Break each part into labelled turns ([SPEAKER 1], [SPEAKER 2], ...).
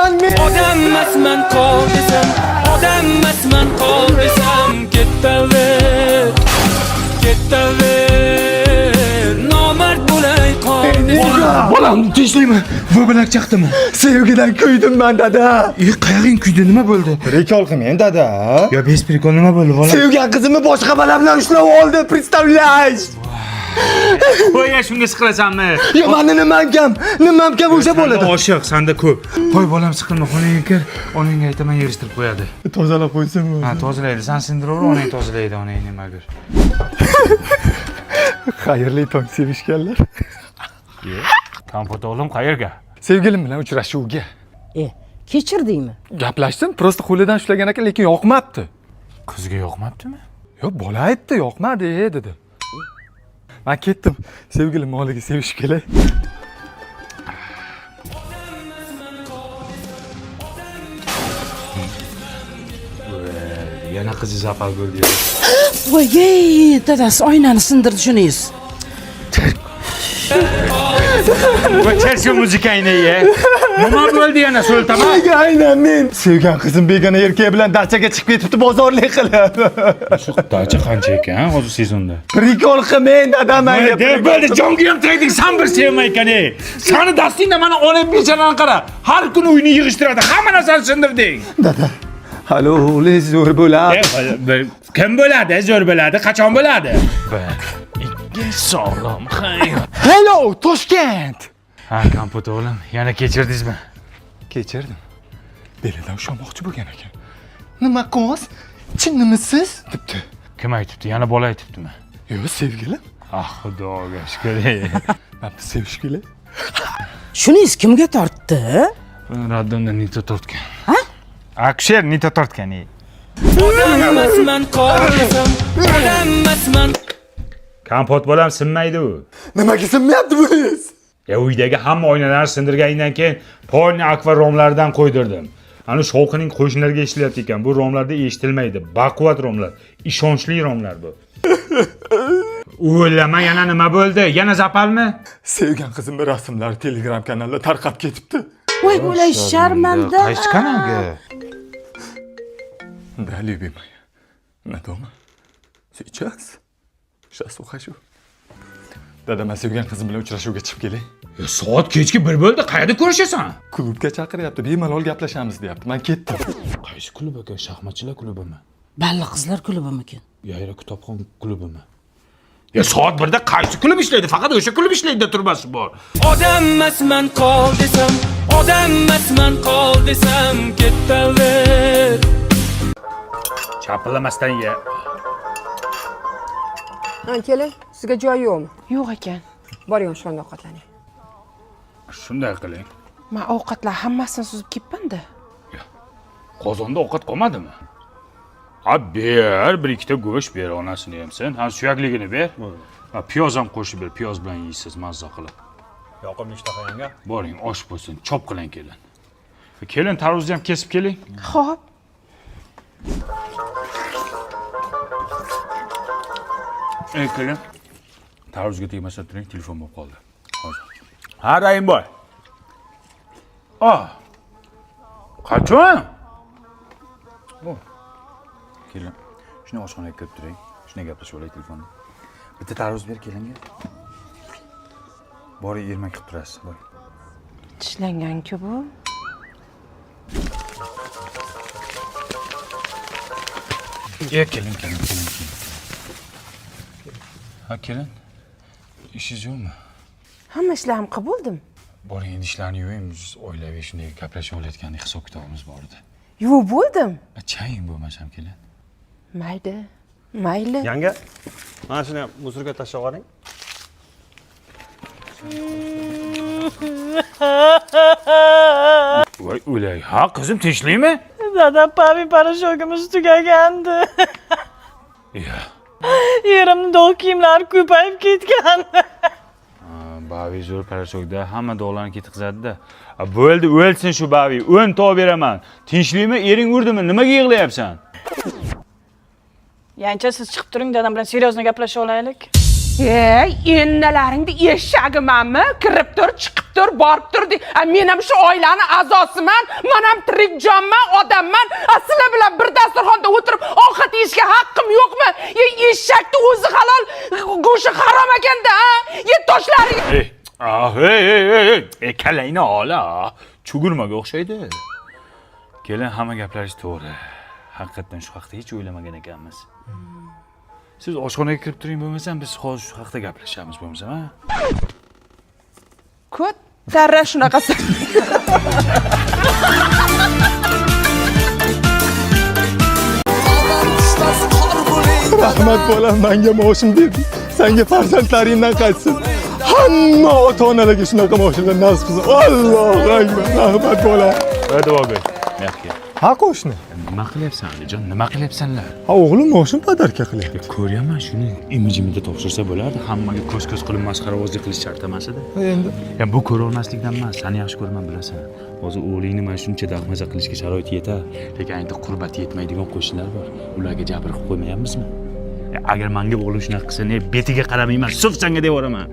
[SPEAKER 1] emasman men.
[SPEAKER 2] Odam emasman qol desam, odam emasman qol desam, ketaver, ketaver, nomard bo'lay qol desam.
[SPEAKER 3] Bolam tinchlikmi? Bu bilan chaqdimi?
[SPEAKER 1] Sevgidan kuydim men dada.
[SPEAKER 3] Qayerga kuydi? Nima bo'ldi?
[SPEAKER 1] Rekol qilmang dada.
[SPEAKER 3] Yo, bez prikol nima bo'ldi, bolam?
[SPEAKER 1] Sevgan qizimni boshqa bola bilan ushlab oldi, представляешь?
[SPEAKER 3] Qo'ya shunga siqilasanmi?
[SPEAKER 1] Yo, meni nimam kam o'sha bo'ladi.
[SPEAKER 3] Oshiq, senda ko'p. Qo'y bolam, siqilma, xonangga kir. Onangga aytaman, yig'ishtirib qo'yadi.
[SPEAKER 1] Tozalab qo'ysam.
[SPEAKER 3] Ha, tozalaydi. Sen sindiraver, onang tozalaydi, onang nima g'ir.
[SPEAKER 1] Xayrli tong sevishganlar.
[SPEAKER 3] Kompot o'g'lim qayerga?
[SPEAKER 1] Sevgilim bilan uchrashuvga.
[SPEAKER 4] Kechirdingmi?
[SPEAKER 1] Gaplashdim, prosta qo'lidan ushlagan ekan, lekin yoqmabdi.
[SPEAKER 3] Qizga yoqmabdimi?
[SPEAKER 1] Yo, bola aytdi, yoqmadi dedi. Men ketdim. Sevgilim moliga sevishib kelay.
[SPEAKER 3] Yana qizi zapal bo'ldi.
[SPEAKER 4] Voy, dadasi oynani sindirdi shunisiz.
[SPEAKER 3] Voy, cherchi muzikangni ye. Nima bo'ldi yana so'ltama?
[SPEAKER 1] Aynan men. Sevgan qizim begona erkak bilan dachaga chiqib ketibdi bozorlik qilib.
[SPEAKER 3] Shu dacha qancha ekan, hozir sezonda?
[SPEAKER 1] Prikol qilmang dadam.
[SPEAKER 3] Deb bo'ldi, jonga ham tegding, sen bir sevmay ekan. Seni dastingda mana ona bechorani qara. Har kuni uyni yig'ishtiradi, hamma narsani sindirding.
[SPEAKER 1] Dada. Halo, o'g'lingiz zo'r bo'ladi.
[SPEAKER 3] Kim bo'ladi? Zo'r bo'ladi, qachon bo'ladi? Sog'lom, xayr.
[SPEAKER 1] Hello, Toshkent.
[SPEAKER 3] Ha, kompot o'g'lim, yana kechirdingizmi?
[SPEAKER 1] Kechirdim. Belidan ushlamoqchi bo'lgan ekan. Nima qiz? Chinnimisiz? debdi.
[SPEAKER 3] Kim aytibdi? Yana bola aytibdimi?
[SPEAKER 1] Yo'q, sevgilim.
[SPEAKER 3] Ah, xudoga shukr.
[SPEAKER 1] Men sevish kelay.
[SPEAKER 4] Shunisiz kimga tortdi?
[SPEAKER 3] Raddimda Nita tortgan. Ha? Aksher Nita tortgan.
[SPEAKER 2] Odam emasman qol desam, odam emasman.
[SPEAKER 3] Kompot bolam sinmaydi u.
[SPEAKER 1] Nimaga sinmayapti buningiz?
[SPEAKER 3] Uydagi hamma oynalarni sindirgandan keyin polni akva romlardan qo'ydirdim. Ana shovqining qo'shnilarga ishlayapti ekan. Bu romlarda eshitilmaydi. Baquvvat romlar, ishonchli romlar bu. O'ylama, yana nima bo'ldi? Yana zapalmi?
[SPEAKER 1] Sevgan qizimning rasmlari Telegram kanalida tarqab ketibdi.
[SPEAKER 4] Voy, bo'lay sharmanda.
[SPEAKER 3] Qaysi kanalga?
[SPEAKER 1] Да, любимая. На дома? Сейчас? Сейчас ухожу. Dada, men sevgan qizim bilan uchrashuvga chiqib kelay.
[SPEAKER 3] Soat kechki 1 bo'ldi. Qayerda ko'rishasan?
[SPEAKER 1] Klubga chaqiryapti, bemalol gaplashamiz deyapti. Men ketdim.
[SPEAKER 3] Qaysi klub aka? Shaxmatchilar klubimi?
[SPEAKER 4] Balla qizlar klubimikin?
[SPEAKER 3] Yayra kitobxon klubimi? Soat 1da qaysi klub ishlaydi? Faqat o'sha klub ishlaydi, turmasi bor.
[SPEAKER 2] Odam emasman qol desam, odam emasman qol desam, ketaver.
[SPEAKER 3] Chapillamasdan ye.
[SPEAKER 5] Keling, sizga joy yo'qmi?
[SPEAKER 6] Yo'q ekan.
[SPEAKER 5] Boring, o'shanda ovqatlaning.
[SPEAKER 3] Shunday qiling.
[SPEAKER 6] Men ovqatlar hammasini suzib ketdim-da.
[SPEAKER 3] Qozonda ovqat qolmadimi? Ha, ber, bir ikkita go'sht ber, onasini ham sen. Ha, suyakligini ber. Ha, piyoz ham qo'shib ber, piyoz bilan yeysiz mazza qilib.
[SPEAKER 7] Yoqimli ishtaha yanga.
[SPEAKER 3] Boring, osh bo'lsin, chop qiling kelin. Kelin, tarvuzni ham kesib keling.
[SPEAKER 6] Xo'p.
[SPEAKER 3] Kelin. Tarvuzga tegmasa turing, telefon bo'lib qoldi. Hozir. Ha, Rayimboy. Qachon? Kelin. Shuni oshxonaga kirib turing. Shuni gaplashib olaylik telefonda. Bitta tarvuz ber kelinga. Boring, ermak qilib turasiz, boring.
[SPEAKER 6] Tishlangan-ku bu.
[SPEAKER 3] Kelin. Ha, kelin. İşiniz yo'qmi?
[SPEAKER 6] Hamma ishlarim qilib bo'ldim.
[SPEAKER 3] Boring, endi ishlarni yuving, biz oilaviy shunday gaplashib olayotgan hisob kitobimiz bor edi.
[SPEAKER 6] Yuvib bo'ldim.
[SPEAKER 3] Chaying bo'lmasam kelin.
[SPEAKER 6] Mayli.
[SPEAKER 7] Yanga, mana shuni musorga tashlab yuboring.
[SPEAKER 3] Voy, o'lay. Ha, qizim, tinchlikmi?
[SPEAKER 6] Dadam pavi parashogimiz tugagandi.
[SPEAKER 3] Ya.
[SPEAKER 6] Yerimni dog' kiyimlari ko'payib ketgan.
[SPEAKER 3] Bavi zo'r parashokda hamma dog'larni ketqizadi-da. Bo'ldi, o'lsin shu Bavi. 10 tog' beraman. Tinchlikmi? Ering urdimi? Nimaga yig'layapsan?
[SPEAKER 6] Yancha siz chiqib turing, dadam bilan seriyozno gaplashib olaylik.
[SPEAKER 8] Ennalaringda eshagimami? Kirib tur, chiqib tur, borib tur. Men ham shu oilani a'zosiman, men ham tirik jonman, odamman. Sizlar bilan bir dasturxonda o'tirib ovqat yeyishga haqqim yo'qmi? Eshakni o'zi halol, go'shti harom ekanda, toshlaring.
[SPEAKER 3] Kalayni ola. Chugurmaga o'xshaydi. Kelin, hamma gaplaringiz to'g'ri. Haqiqatan shu haqda hech o'ylamagan ekanmiz. Siz oshxonaga kirib turing bo'lmasam, biz hozir shu haqda gaplashamiz bo'lmasam, ha?
[SPEAKER 8] Ko'tarra shunaqasi.
[SPEAKER 1] Rahmat bolam, menga maoshim berdi. Senga farzandlaringdan qaytsin. Hamma ota-onalarga shunaqa maoshlar nasib qilsin. Allohu akbar. Rahmat bolam.
[SPEAKER 3] Duogo'y. Yaxshi.
[SPEAKER 1] Ha, qo'shni.
[SPEAKER 3] Nima qilyapsan, Alijon? Nima qilyapsanlar?
[SPEAKER 1] Ha, o'g'lim maoshim podarka qilyapti.
[SPEAKER 3] Ko'ryaman, shuni imijimda topshirsa bo'lardi. Hammaga ko'z-ko'z qilib masxarabozlik qilish shart emas edi.
[SPEAKER 1] Endi
[SPEAKER 3] Ya bu ko'ra olmaslikdan emas, seni yaxshi ko'raman, bilasan. Hozir o'g'lingni mana shuncha dahmaza qilishga sharoit yetar, lekin ayni qurbati yetmaydigan qo'shnilar bor. Ularga jabr qilib qo'ymayapmizmi? Agar menga o'g'lim shunaqa qilsa, betiga qaramayman, suf sanga deb yuboraman.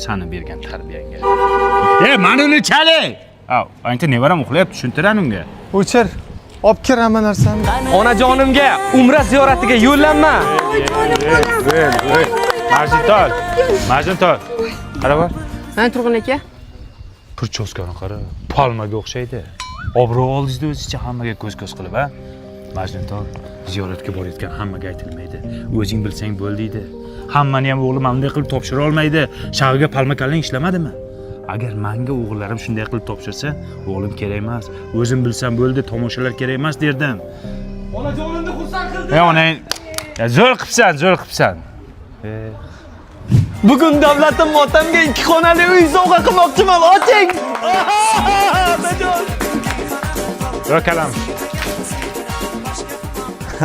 [SPEAKER 3] Sani bergan tarbiyangga. Mana uni chali. Ayni nevaram uxlayapti, tushuntiran unga.
[SPEAKER 1] o'chir. Olib kir hamma narsani.
[SPEAKER 2] Onajonimga umra ziyoratiga yo'llanma.
[SPEAKER 3] Majnuntol. Qara bor.
[SPEAKER 5] Mana Turg'un aka.
[SPEAKER 3] Purchoskani qara. Palmaga o'xshaydi. Obro' oldingizda o'zicha hammaga ko'z-ko'z qilib, ha? Majnuntol, ziyoratga borayotgan hammaga aytilmaydi. O'zing bilsang bo'ldiydi. Hammani ham o'g'lim bunday qilib topshira olmaydi. Shag'iga palma kallang ishlamadimi? Agar menga o'g'illarim shunday qilib topshirsa, o'g'lim kerak emas. O'zim bilsam bo'ldi, tomoshalar kerak emas derdim.
[SPEAKER 2] Onajonimni xursand qilding.
[SPEAKER 3] Onang, zo'r qilibsan.
[SPEAKER 2] Bugun davlatim otamga 2 xonali uy sovg'a qilmoqchiman. Oching.
[SPEAKER 3] Kalam.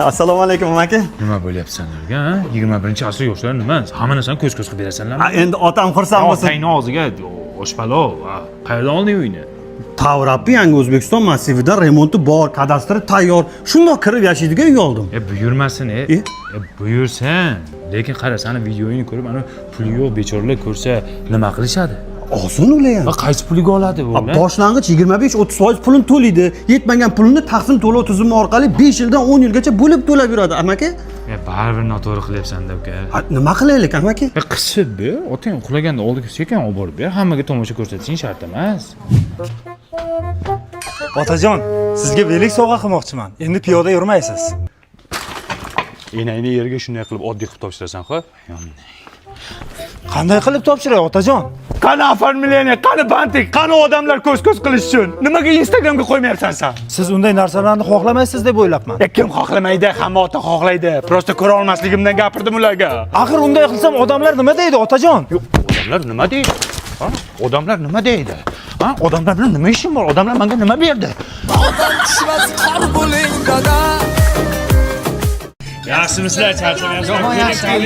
[SPEAKER 7] Assalomu alaykum aka.
[SPEAKER 3] Nima bo'lyapsanlarga, ha? 21-asr yoshlar nima? Hamma narsani ko'z-ko'z qilib berasanlarmi?
[SPEAKER 7] Endi otam xursand bo'lsin.
[SPEAKER 3] Otangni og'ziga oshpalov. Qayerdan olding uyni?
[SPEAKER 7] Tavrappi Yangi O'zbekiston massivida remonti bor, kadastri tayyor. Shundoq kirib yashaydigan uy oldim.
[SPEAKER 3] Buyurmasin, buyursin. Lekin qara, seni videoyini ko'rib, ana puli yo'q bechoralar ko'rsa nima qilishadi?
[SPEAKER 7] Oson ular ham.
[SPEAKER 3] Qaysi puliga oladi bu?
[SPEAKER 7] Boshlang'ich 25-30% pulini to'laydi. Yetmagan pulini taqsim to'lov tizimi orqali 5 yildan 10 yilgacha bo'lib to'lab yuradi, amaki.
[SPEAKER 3] Baribir noto'g'ri qilyapsan-da, uka.
[SPEAKER 7] Nima qilaylik, amaki?
[SPEAKER 3] Qisib ber, otang uxlaganda oldiga sekin olib borib ber, hammaga tomosha ko'rsatishing shart emas.
[SPEAKER 9] Otajon, sizga belik sovg'a qilmoqchiman. Endi piyoda yurmaysiz.
[SPEAKER 3] Enangni yerga shunday qilib oddiy qilib topshirasan, xo'p?
[SPEAKER 9] Qanday qilib topshiray, otajon?
[SPEAKER 3] Qani familiyani, qani bantik, qani odamlar ko'z-ko'z qilish uchun. Nimaga Instagramga qo'ymayapsan sen?
[SPEAKER 9] Siz unday narsalarni xohlamaysiz deb o'ylabman.
[SPEAKER 3] Kim xohlamaydi? Hamma ota xohlaydi. Prosta ko'ra olmasligimdan gapirdim ularga.
[SPEAKER 9] Axir unday qilsam odamlar nima deydi, otajon?
[SPEAKER 3] Odamlar nima deydi? Odamlar nima deydi? Odamlar bilan nima ishim bor? Odamlar menga nima berdi? Yaxshimisizlar, charchamayapsizlar.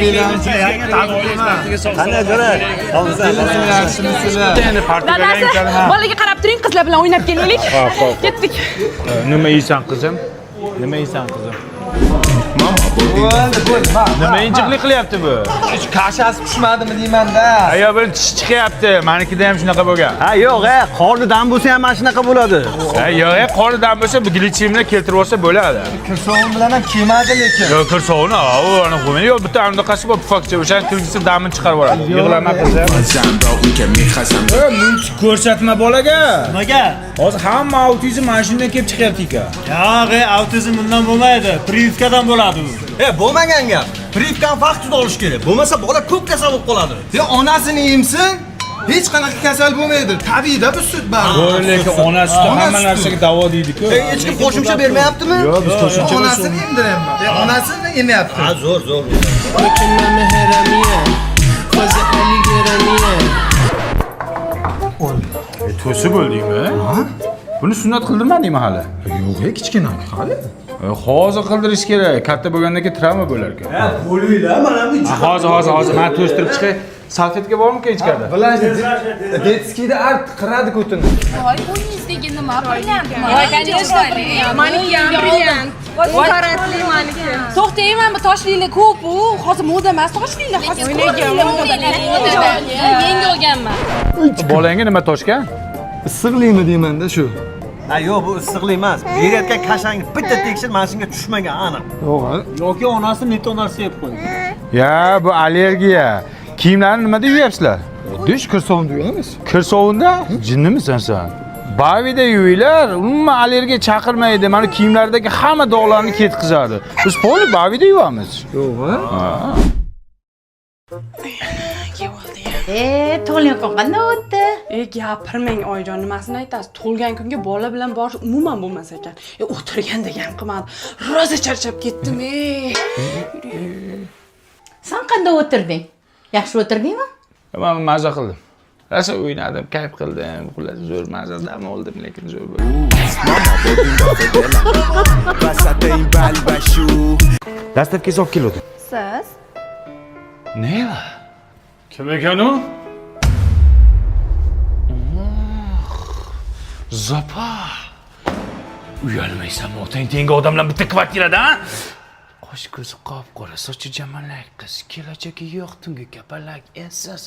[SPEAKER 7] Qanday jo'ra?
[SPEAKER 8] Bolaga qarab turing, qizlar bilan o'ynab kelaylik. Ketdik.
[SPEAKER 3] Nima yeysan qizim? Nima injiqlik qilyapti bu?
[SPEAKER 2] Kashasi pishmadimi deyman-da.
[SPEAKER 3] Ayo, bir tish chiqyapti. Menikida ham shunaqa bo'lgan.
[SPEAKER 7] Ha, yo'q, qornidan bo'lsa ham mana shunaqa bo'ladi.
[SPEAKER 3] Yo'q, qornidan bo'lsa, bu glitchimni keltirib olsa bo'ladi.
[SPEAKER 2] Kirsovim bilan ham kiymadi lekin.
[SPEAKER 3] Yo'q, kirsovni, ana qo'ymaydi. Yo'q, bitta anaqa bor, pufakcha, o'sha kulgisi damini chiqarib yuboradi. Yig'lama qizim. Mulk ko'rsatma bolaga.
[SPEAKER 9] Nimaga?
[SPEAKER 3] Hozir hamma autizm mana shundan kelib chiqyapti-ku.
[SPEAKER 9] Yo'q, autizm bundan bo'lmaydi. Privkadan bo'ladi u.
[SPEAKER 2] Bo'lmagan gap. Privkan vaqtida olish kerak. Bo'lmasa bola ko'p kasal bo'lib qoladi. Onasini yemsin, hech qanaqa kasal bo'lmaydi. Tabiiyda bu sut baribir.
[SPEAKER 3] Lekin ona suti hamma narsaga davo deydi-ku.
[SPEAKER 2] Hech kim qo'shimcha bermayaptimi?
[SPEAKER 3] Yo'q, biz qo'shimcha
[SPEAKER 2] onasini emdiryapman. Onasini yemayapti.
[SPEAKER 7] Ha, zo'r.
[SPEAKER 3] To'si bo'ldingmi? Buni sunnat qildirmadingmi hali?
[SPEAKER 2] Yo'q, kichkina hali.
[SPEAKER 3] Hozir qildirish kerak. Katta bo'lgandan keyin travma bo'lar ekan.
[SPEAKER 2] Bo'linglar, mana bu.
[SPEAKER 3] Hozir men to'stirib chiqay. Salfetka bormi ichkarida?
[SPEAKER 2] Detskida art qiradi ko'tini.
[SPEAKER 10] Voy, bu yuzdagi nima? Brilliant. Voy, конечно, brilliant.
[SPEAKER 8] Maniki ham brilliant.
[SPEAKER 6] Voy qarasli maniki.
[SPEAKER 8] To'xtang, mana bu toshlilar ko'p u. Hozir moda emas, toshlilar hozir. Menga olganman.
[SPEAKER 3] Bolangga nima toshgan?
[SPEAKER 1] Issiqlikmi deyman-da shu.
[SPEAKER 2] Ha yo'q, bu issiqlik emas. Berayotgan kashangni bitta tekshir, mana shunga tushmagan aniq.
[SPEAKER 7] yoki onasi metonasi yeb qo'ydi.
[SPEAKER 3] Ya, bu allergiya. Kiyimlarni nimada yuyapsizlar?
[SPEAKER 1] Dish kirsovunda yuyamiz.
[SPEAKER 3] Kirsovunda? Jinnimisan sen? Bavida yuyinglar, umuman allergiya chaqirmaydi. Mana kiyimlardagi hamma dog'larni ketkizadi. Biz poli bavida yuvamiz.
[SPEAKER 6] Tug'ilgan kun qanday o'tdi?
[SPEAKER 8] Gapirmang oyijon, nimasini aytasiz? Tug'ilgan kunga bola bilan borish umuman bo'lmas ekan. O'tirganda ham qilmadi. Rosa charchab ketdim.
[SPEAKER 6] Sen qanday o'tirding? Yaxshi o'tirdingmi?
[SPEAKER 3] Men maza qildim. Rosa o'ynadim, kayf qildim. Xullas zo'r maza dam oldim, lekin zo'r bo'ldi.
[SPEAKER 9] Dastavkasi olib keluvdim.
[SPEAKER 6] Siz?
[SPEAKER 3] Nima? Kim ekan u? Zopa. Uyalmaysanmi? Otang tengi odamlar bitta kvartirada, ha? Qosh ko'zi qop-qora, sochi jamalak qiz, kelajagi yo'q, tungi kapalak, essiz.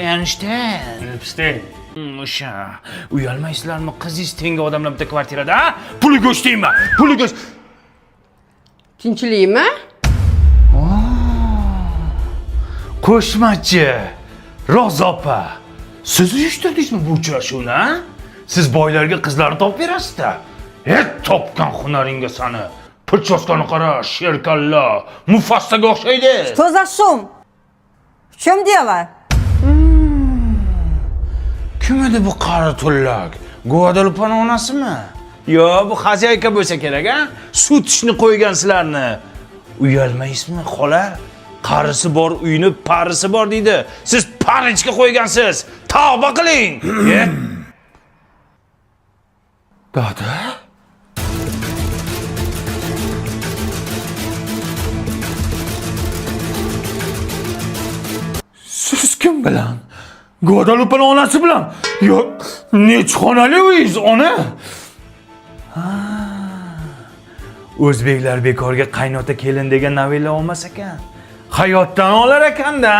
[SPEAKER 3] Einstein. Einstein. O'sha. Uyalmaysizlarmi? Qizingiz tengi odamlar bitta kvartirada, ha? Puli go'shtaymi? Puli go'sht.
[SPEAKER 5] Tinchlikmi?
[SPEAKER 3] Qo'shmachi, Rozopa. Siz uyushtirdingizmi bu uchrashuvni, ha? Siz boylarga qizlarni topib berasiz-da. Topgan hunaringga sani. Pirchoskani qara, sherkalla, Mufassaga o'xshaydi.
[SPEAKER 6] Что за шум? В чем дело?
[SPEAKER 3] Kim edi bu qari tullak? Guadalupani onasimi? Yo, bu xazayka bo'lsa kerak, ha? Sut ishni qo'ygan sizlarni. Uyalmaysizmi, xolar? Qarisi bor uyni parisi bor deydi. Siz parichga qo'ygansiz. Tavba qiling. Dada? Siz kim bilan? Guadalupani onasi bilan? Yo, nechxonali uyingiz, ona? O'zbeklar bekorga qaynota kelin degan novella olmas ekan. Hayotdan olar ekan-da.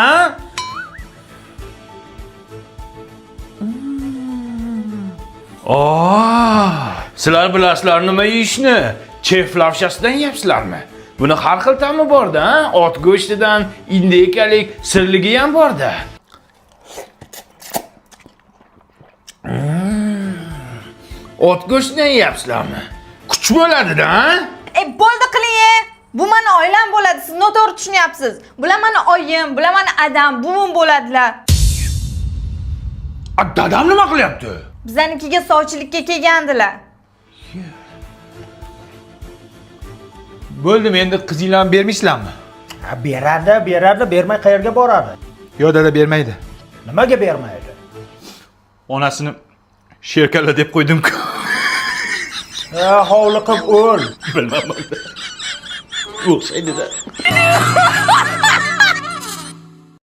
[SPEAKER 3] Sizlar bilasizlar nima yeyishni? Chef lavshasidan yeyapsizlarmi? Buni har xil ta'mi bor-da, ha? Ot go'shtidan indekalik sirligi ham bor-da. Ot go'shtidan yeyapsizlarmi? Kuch bo'ladi-da, ha?
[SPEAKER 6] Bo'ldi qiling. Bu meni oilam bo'ladi. Siz noto'g'ri tushunyapsiz. Bular meni oyim, bular meni adam, buvim bo'ladilar.
[SPEAKER 3] Dadam nima qilyapti?
[SPEAKER 6] Bizanikiga sovchilikka kelgandilar.
[SPEAKER 3] Bo'ldim, endi qizinglarni bermaysizlarmi?
[SPEAKER 7] Beradi, bermay qayerga boradi?
[SPEAKER 3] Yo, dada bermaydi.
[SPEAKER 7] Nimaga bermaydi?
[SPEAKER 3] Onasini sherkalla deb qo'ydim-ku.
[SPEAKER 7] Hovliqib o'l.
[SPEAKER 3] Bilmadim. O'xshaydi-da.